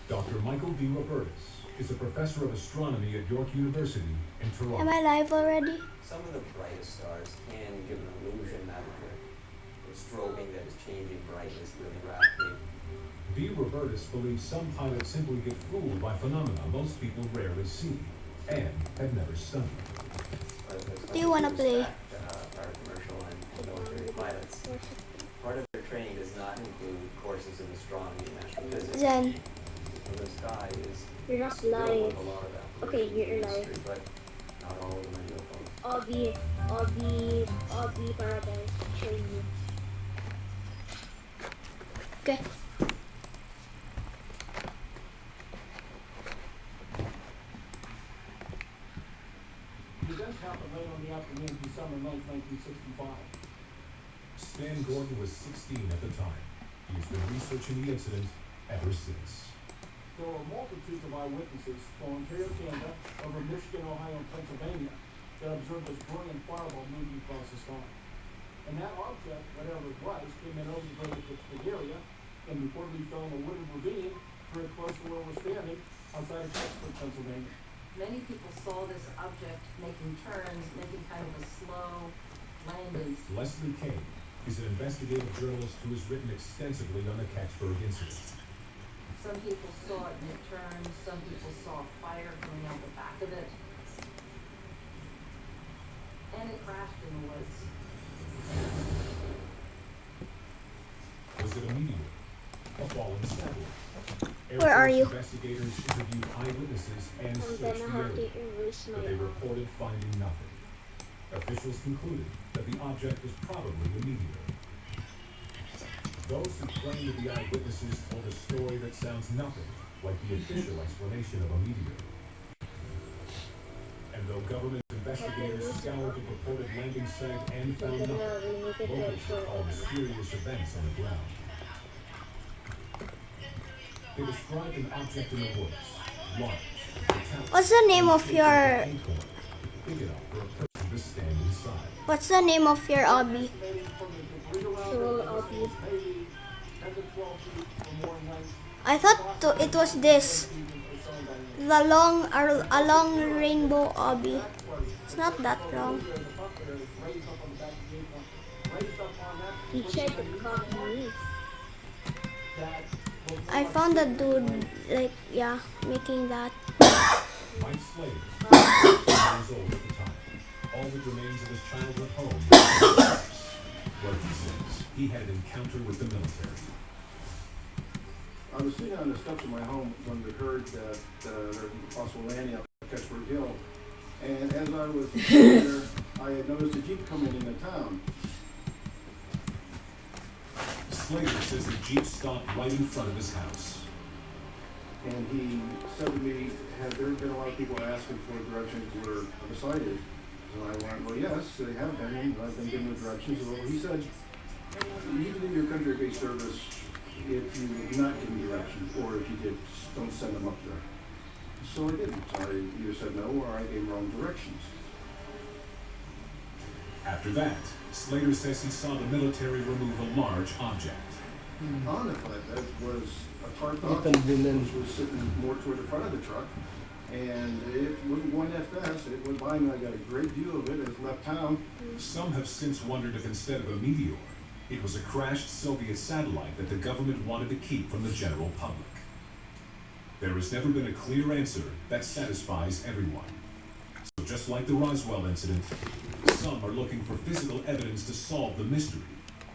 Dr. Michael D. Roberts is a professor of astronomy at York University in Toronto. Am I live already? Some of the brightest stars can give an illusion that they're strobing, that is changing brightness really rapidly. D. Roberts believes some pilots simply get fooled by phenomena most people rarely see and have never studied. Do you want to play? Our commercial and military pilots, part of their training does not include courses in astronomy and astrophysics. Zen. So the sky is You're not filled live. with a lot of Okay, applications you're in live. industry, but not all of them are UFOs. I'll be paradise train you. Okay. The event happened late on the afternoon of December 9th, 1965. Stan Gordon was 16 at the time. He has been researching the incident ever since. There were multitudes of eyewitnesses from Ontario, Canada, over Michigan, Ohio, and Pennsylvania that observed this brilliant fireball moving across the sky. And that object, whatever it was, came in over the Great Pittsburgh area and reportedly fell in a wooded ravine very close to where we're standing outside of Pittsburgh, Pennsylvania. Many people saw this object making turns, making kind of a slow landing. Leslie Kane is an investigative journalist who has written extensively on the Catchburg incident. Some people saw it and it turned, some people saw fire coming out the back of it. And it crashed in the woods. Was it a meteor? A fallen satellite? Where are you? Investigators interviewed eyewitnesses and I'm searched gonna the have to area, erase but my they reported finding nothing. Officials concluded that the object was probably a meteor. Those who claim to be eyewitnesses told a story that sounds nothing like the official explanation of a meteor. And though government investigators scoured the purported landing site and found I'm nothing, gonna remove it locals for recall mysterious events on the ground. They described an object in the woods, large, metallic, What's the name of shaped your like an acorn, big enough for a person to stand inside. What's the name of your hobby? Sure, I'll be. I thought it was this. The a long rainbow hobby. It's not that long. He tried to copy me. I found a dude making that. Mike Slade, years old at the time, all that remains of his childhood home, where he says he had an encounter with the military. I was sitting on the steps of my home when we heard that there was a possible landing up at Catchburg Hill. And as I was sitting there, I had noticed a Jeep coming into town. Slater says the Jeep stopped right in front of his house. And he said to me, have there been a lot of people asking for directions where the site is? And I went, well, yes, they have been. And I've been given the directions. Well, he said, even in your country-based service, if you do not give them directions, or if you did, just don't send them up there. So I didn't. I either said no, or I gave wrong directions. After that, Slater says he saw the military remove a large object. On the flatbed was a parked object, which was sitting more toward the front of the truck. And it wasn't going that fast. It went by me. I got a great view of it as it left town. Some have since wondered if instead of a meteor, it was a crashed Soviet satellite that the government wanted to keep from the general public. There has never been a clear answer that satisfies everyone. So just like the Roswell incident, some are looking for physical evidence to solve the mystery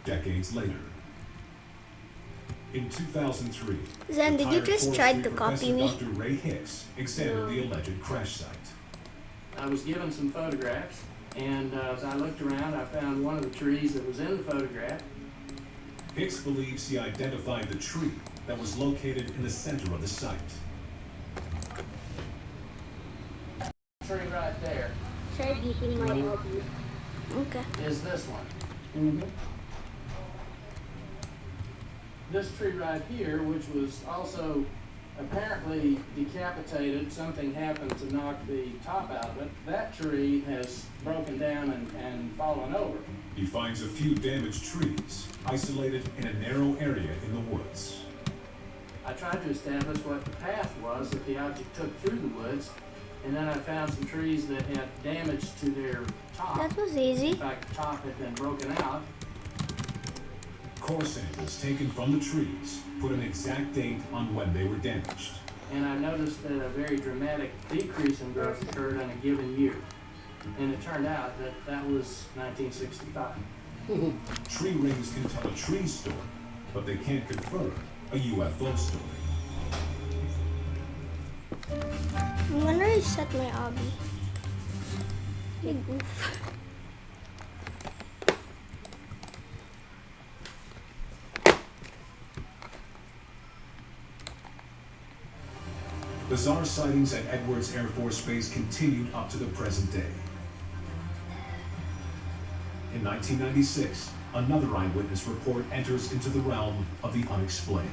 decades later. In 2003, Zen, did you just try to copy me? Dr. Ray Hicks examined the alleged crash site. I was given some photographs, and as I looked around, I found one of the trees that was in the photograph. Hicks believes he identified the tree that was located in the center of the site. The tree right there Try beating my hobby. Okay. is this one. This tree right here, which was also apparently decapitated, something happened to knock the top out of it. That tree has broken down and fallen over. He finds a few damaged trees, isolated in a narrow area in the woods. I tried to establish what the path was that the object took through the woods, and then I found some trees that had damage to their top. That was In easy. fact, the top had been broken out. Core samples taken from the trees put an exact date on when they were damaged. And I noticed that a very dramatic decrease in growth occurred in a given year. And it turned out that that was 1965. Tree rings can tell a tree story, but they can't confirm a UFO story. I'm gonna reset my obby. You goof. Bizarre sightings at Edwards Air Force Base continued up to the present day. In 1996, another eyewitness report enters into the realm of the unexplained.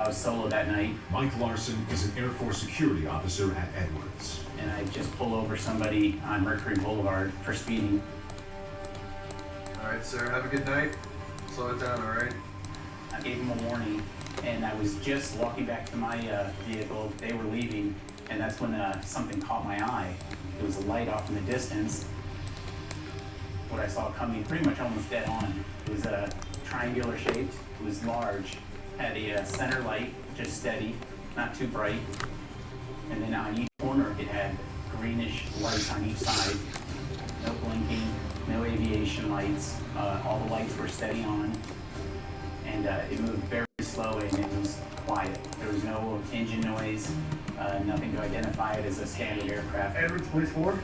I was solo that night, Mike Larson is an Air Force security officer at Edwards. and I just pulled over somebody on Mercury Boulevard for speeding. All right, sir. Have a good night. Slow it down, all right? I gave them a warning, and I was just walking back to my vehicle. They were leaving, and that's when something caught my eye. It was a light off in the distance. What I saw coming pretty much almost dead on. It was triangular shaped. It was large. Had a center light, just steady, not too bright. And then on each corner, it had greenish lights on each side. No blinking, no aviation lights. All the lights were steady on. And it moved very slow, and it was quiet. There was no engine noise, nothing to identify it as a standard aircraft. Edwards, police 4?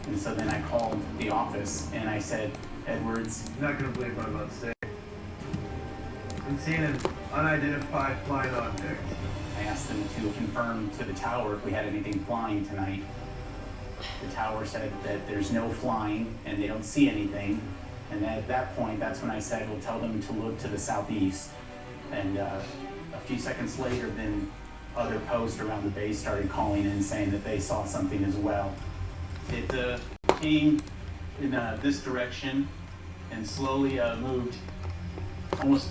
And so then I called the office and I said, Edwards, You're not gonna believe what I'm about to say. I'm seeing an unidentified flying object. I asked them to confirm to the tower if we had anything flying tonight. The tower said that there's no flying and they don't see anything. And at that point, that's when I said, we'll tell them to look to the southeast. And a few seconds later, then other posts around the base started calling in saying that they saw something as well. It came in this direction and slowly moved almost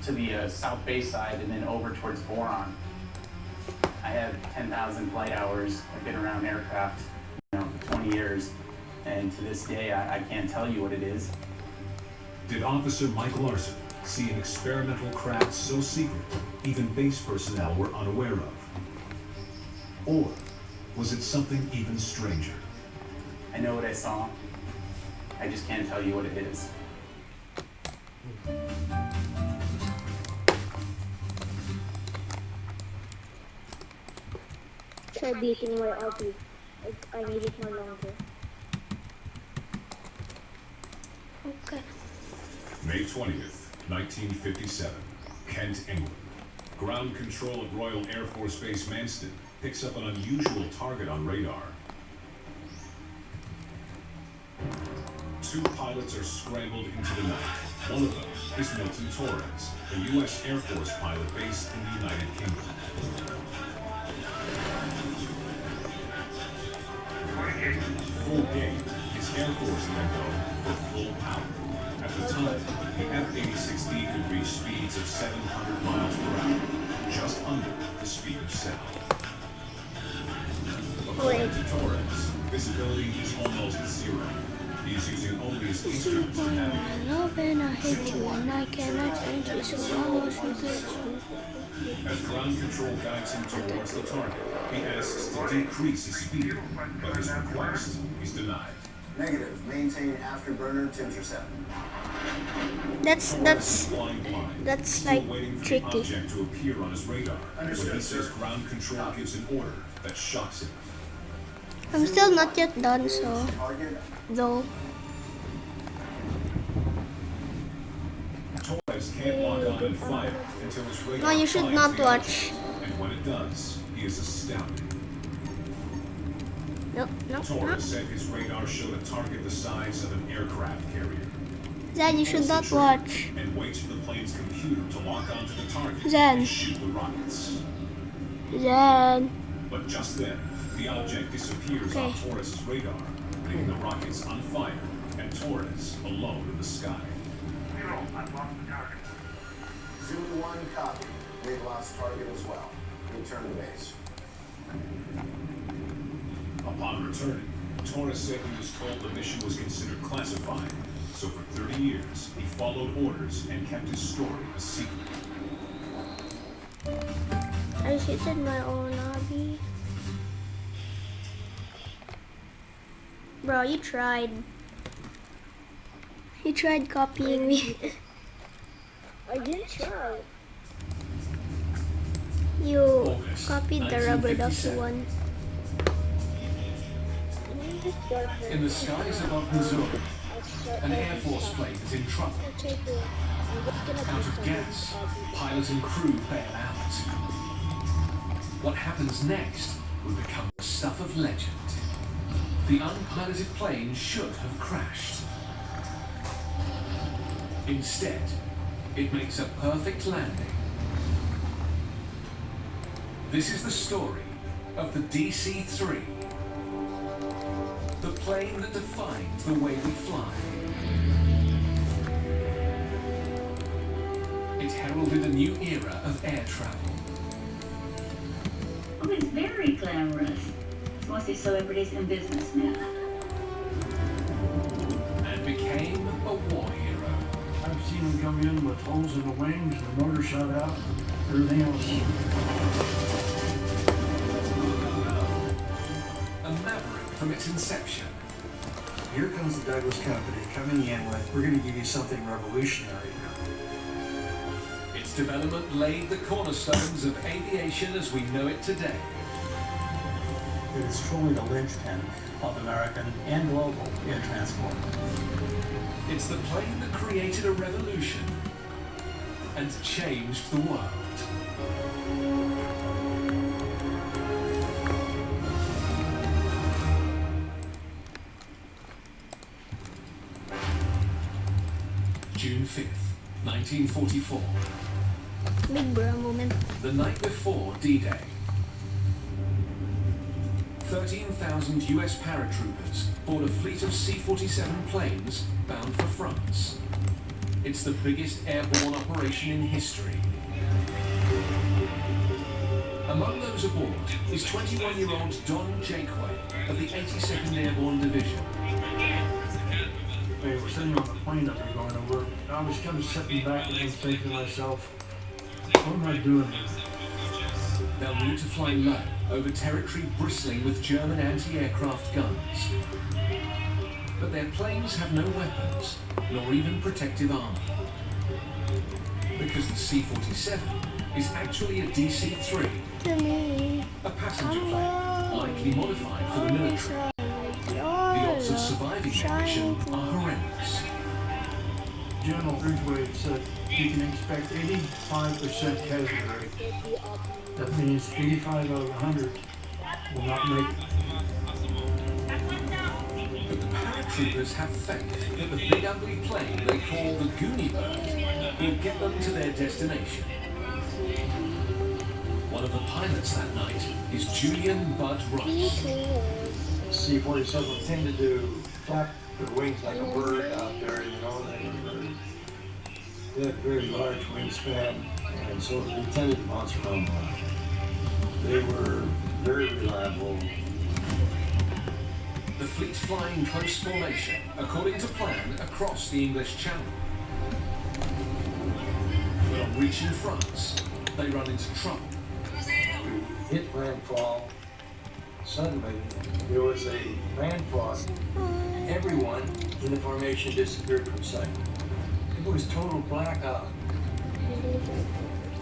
to the south bay side and then over towards Boron. I have 10,000 flight hours. I've been around aircraft, 20 years, and to this day I can't tell you what it is. Did Officer Mike Larson see an experimental craft so secret even base personnel were unaware of? Or was it something even stranger? I know what I saw. I just can't tell you what it is. Try beating my obby. I need it more longer. Okay. May 20th, 1957, Kent, England. Ground control at Royal Air Force Base Manston picks up an unusual target on radar. Two pilots are scrambled into the night. One of them is Milton Torres, a U.S. Air Force pilot based in the United Kingdom. Full game is Air Force lingo for full power. At the time, the F-86D could reach speeds of 700 miles per hour, just under the speed of sound. According to Torres, visibility is almost zero. He's using only his instruments to navigate. Open, I hate you and I cannot change it, so almost replace you. As ground control guides him towards the target, he asks to decrease his speed, but his request is denied. Negative. Maintain afterburner intercept. That's Flying blind, that's still like waiting for the tricky. object to appear on his radar, when he Understood, says sir. ground control gives an order that shocks him. I'm still not yet done, so Target. though. Torres can't lock on and fire until his radar No, you should finds not the watch. object, and when it does, he is astounded. No, no, no. Torres said his radar showed a target the size of an aircraft carrier. Then you should not watch. And waits for the plane's computer to lock onto the target Then. and shoot the rockets. Then But just then, the object disappears Okay. off Torres' radar, leaving the rockets on fire and Torres alone in the sky. Zulu 1 copy. made Lot's target as well. He returned to base. Upon returning, Torres said he was told the mission was considered classified, so for 30 years he followed orders and kept his story a secret. I hit my own hobby. Bro, you tried. You tried copying me. I didn't try. You August copied the rubber ducky 1957. one. In the skies above Missouri, an Air Force plane is in trouble. Out of gas, pilot and crew bail out. What happens next will become the stuff of legend. The unpiloted plane should have crashed. Instead, it makes a perfect landing. This is the story of the DC-3, the plane that defined the way we fly. It heralded a new era of air travel. Oh, it's very glamorous. It's mostly celebrities and businessmen. And became a war hero. I've seen them come in with holes in the wings, the motor shut out, everything else. A maverick from its inception. Here comes the Douglas Company coming in with, we're going to give you something revolutionary. Its development laid the cornerstones of aviation as we know it today. It is truly the linchpin of American and global air transport. It's the plane that created a revolution and changed the world. June 5th, 1944. Big bro moment. The night before D-Day. 13,000 US paratroopers board a fleet of C-47 planes bound for France. It's the biggest airborne operation in history. Among those aboard is 21-year-old Don Jakeway of the 82nd Airborne Division. They were sitting on the plane that we were going over. I was kind of sitting back and thinking to myself, what am I doing here? They'll need to fly low over territory bristling with German anti-aircraft guns. But their planes have no weapons, nor even protective armor. Because the C-47 is actually a DC-3, To me. a passenger plane, likely modified for the military. The odds of surviving the mission are horrendous. General Ridgway said you can expect 85% casualty rate. That means 85 out of 100 will not make it. But the paratroopers have faith that the big ugly plane they call the Goonie Bird will get them to their destination. One of the pilots that night is Julian Bud Rice. C-47 tend to flap their wings like a bird out there, you know. They have very large wingspan, and so they tended to bounce around a lot. They were very reliable. The fleet fly in close formation, according to plan, across the English Channel. But on reaching France, they run into trouble. We hit landfall. Suddenly, there was a landfall. Everyone in the formation disappeared from sight. It was total blackout.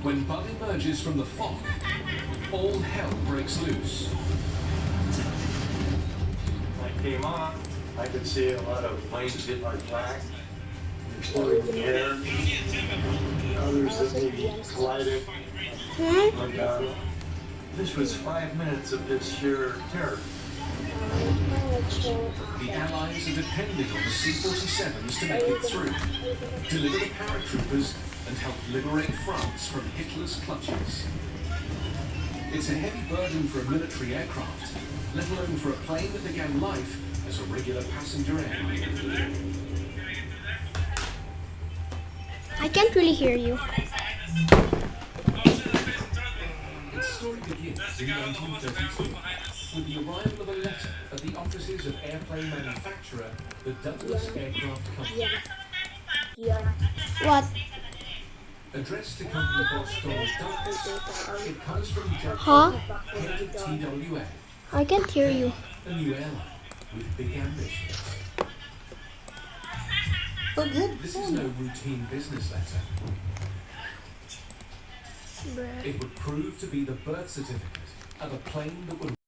When Bud emerges from the fog, all hell breaks loose. I came on, I could see a lot of planes hit my flag. They're still in the air. Others that maybe collided went down. This was 5 minutes of just sheer terror. The Allies are depending on the C-47s to make it through, deliver the paratroopers, and help liberate France from Hitler's clutches. It's a heavy burden for a military aircraft, let alone for a plane that began life as a regular passenger airline. I can't really hear you. story begins in 1932 with the arrival of a letter at the offices of airplane manufacturer, the Douglas Aircraft Company. Yeah. What? Addressed to company boss Donald Douglas, it comes from Jack Huh? head of TWA, I can't hear you. a new airline with big ambitions. This is no routine business letter. Bruh. It would prove to be the birth certificate of a plane that would